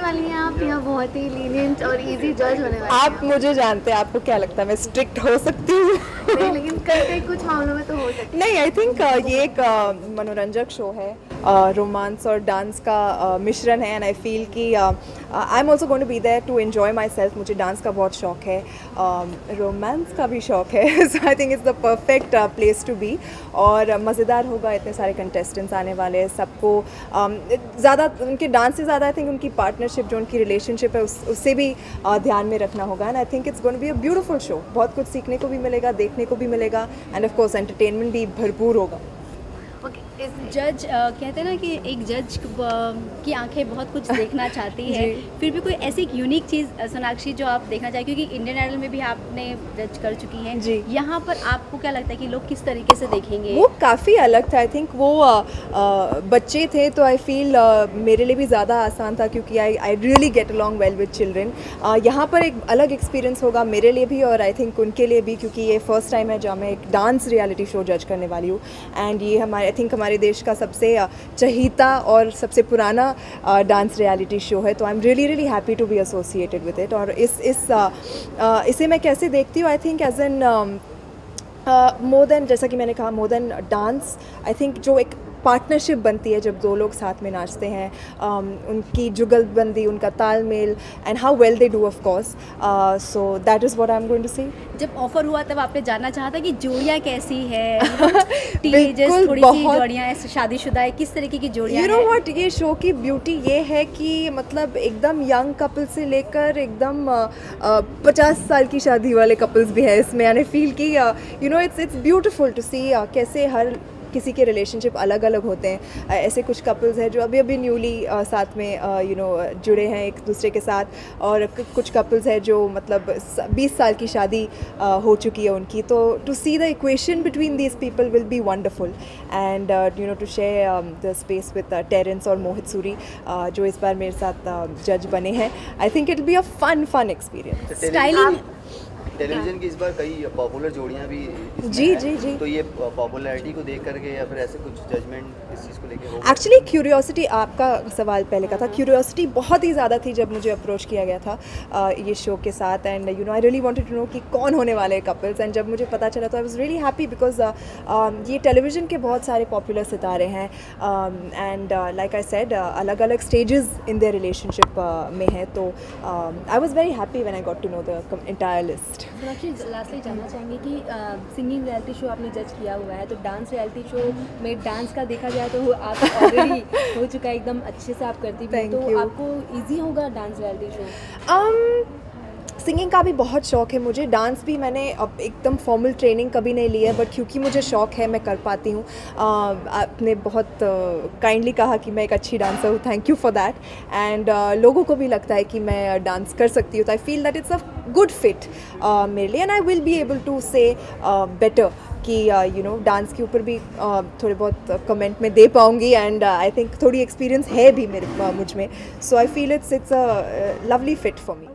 वाली हैं आप या बहुत ही लीनियंट और इजी जज होने वाली हैं? आप मुझे जानते हैं, आपको क्या लगता है मैं स्ट्रिक्ट हो सकती हूँ? नहीं, लेकिन कई कई कुछ मामलों में तो हो सकती नहीं, आई थिंक ये एक मनोरंजक शो है, रोमांस और डांस का मिश्रण है, एंड आई फील कि I am also going to be there to enjoy myself. मुझे डांस का बहुत शौक है, रोमांस का भी शौक है, so I think it's the perfect place to be. और मज़ेदार होगा, इतने सारे कंटेस्टेंट्स आने वाले हैं, सबको ज़्यादा उनके डांस से ज़्यादा आई थिंक उनकी पार्टनरशिप, जो उनकी रिलेशनशिप है, उससे भी ध्यान में रखना होगा। And I think it's going to be a beautiful show. बहुत कुछ सीखने को भी मिलेगा, देखने को भी मिलेगा, एंड ऑफ कोर्स एंटरटेनमेंट भी भरपूर होगा। है। ओके, जज कहते हैं ना कि एक जज की आंखें बहुत कुछ देखना चाहती है, फिर भी कोई ऐसी एक यूनिक चीज़ सोनाक्षी जो आप देखना चाहें, क्योंकि इंडियन आइडल में भी आपने जज कर चुकी हैं जी। यहाँ पर आपको क्या लगता है कि लोग किस तरीके से देखेंगे? वो काफ़ी अलग था। आई थिंक वो बच्चे थे, तो आई फील मेरे लिए भी ज़्यादा आसान था, क्योंकि I really get along well with children. यहाँ पर एक अलग एक्सपीरियंस होगा मेरे लिए भी, और आई थिंक उनके लिए भी, क्योंकि ये फर्स्ट टाइम है जब मैं एक डांस रियलिटी शो जज करने वाली हूँ। एंड ये हमारे आई थिंक हमारे देश का सबसे चहीता और सबसे पुराना डांस रियलिटी शो है, तो I am really really happy to be associated with it. और इसे मैं कैसे देखती हूँ, I think as an more than, जैसा कि मैंने कहा, more than dance, I think जो एक पार्टनरशिप बनती है जब दो लोग साथ में नाचते हैं, उनकी जुगलबंदी, उनका तालमेल, and how well they do of course, so that is what I am going to see. जब ऑफर हुआ तब आपने जानना चाहा था कि जोड़ियाँ कैसी है, टीनेजर्स बिल्कुल, थोड़ी सी बहुत। जोड़ियाँ हैं, शादीशुदा है, किस तरीके की जोड़ियाँ यू नो हैं? व्हाट, ये शो की ब्यूटी ये है कि मतलब एकदम यंग कपल से लेकर एकदम 50 साल की शादी वाले कपल्स भी है इसमें, यानी फील कि you know it's beautiful to see कैसे हर किसी के रिलेशनशिप अलग अलग होते हैं। ऐसे कुछ कपल्स हैं जो अभी अभी न्यूली साथ में यू नो जुड़े हैं एक दूसरे के साथ, और कुछ कपल्स हैं जो मतलब 20 साल की शादी हो चुकी है उनकी। तो to see the equation between these people will be wonderful, and you know to share the space with Terence और मोहित सूरी, जो इस बार मेरे साथ जज बने हैं। I think it will be a fun experience. Styling television की इस बार कई पॉपुलर जोड़ियां भी इसमें जी, हैं। जी, जी। तो ये पॉपुलैरिटी को देख करके या फिर ऐसे कुछ जजमेंट इस चीज़ को लेके हो? एक्चुअली क्यूरियोसिटी, आपका सवाल पहले का था, क्यूरियोसिटी बहुत ही ज़्यादा थी जब मुझे अप्रोच किया गया था ये शो के साथ, and you know I really wanted to know कि कौन होने वाले कपल्स, एंड जब मुझे पता चला तो I was really happy, because ये टेलीविज़न के बहुत सारे पॉपुलर सितारे हैं, एंड लाइक आई सेड अलग अलग स्टेजेस इन देयर रिलेशनशिप में है, तो I was very happy when I got to know the entire list. Sonakshi, lastly जानना चाहेंगे कि सिंगिंग रियलिटी शो आपने जज किया हुआ है, तो डांस रियलिटी शो में डांस का देखा जाए तो आप ऑलरेडी हो चुका है, एकदम अच्छे से आप करती भी हैं, Thank तो you. आपको इजी होगा डांस रियलिटी शो? सिंगिंग का भी बहुत शौक है मुझे, डांस भी मैंने अब एकदम फॉर्मल ट्रेनिंग कभी नहीं ली है, बट क्योंकि मुझे शौक है मैं कर पाती हूँ। आपने बहुत काइंडली कहा कि मैं एक अच्छी डांसर हूँ, thank you for that, and लोगों को भी लगता है कि मैं डांस कर सकती हूँ, तो I feel that it's a good fit मेरे लिए, and I will be able to say better कि यू नो डांस के ऊपर भी थोड़े बहुत कमेंट में दे पाऊँगी, एंड आई थिंक थोड़ी एक्सपीरियंस है भी मुझ में, so I feel it's a lovely fit for me.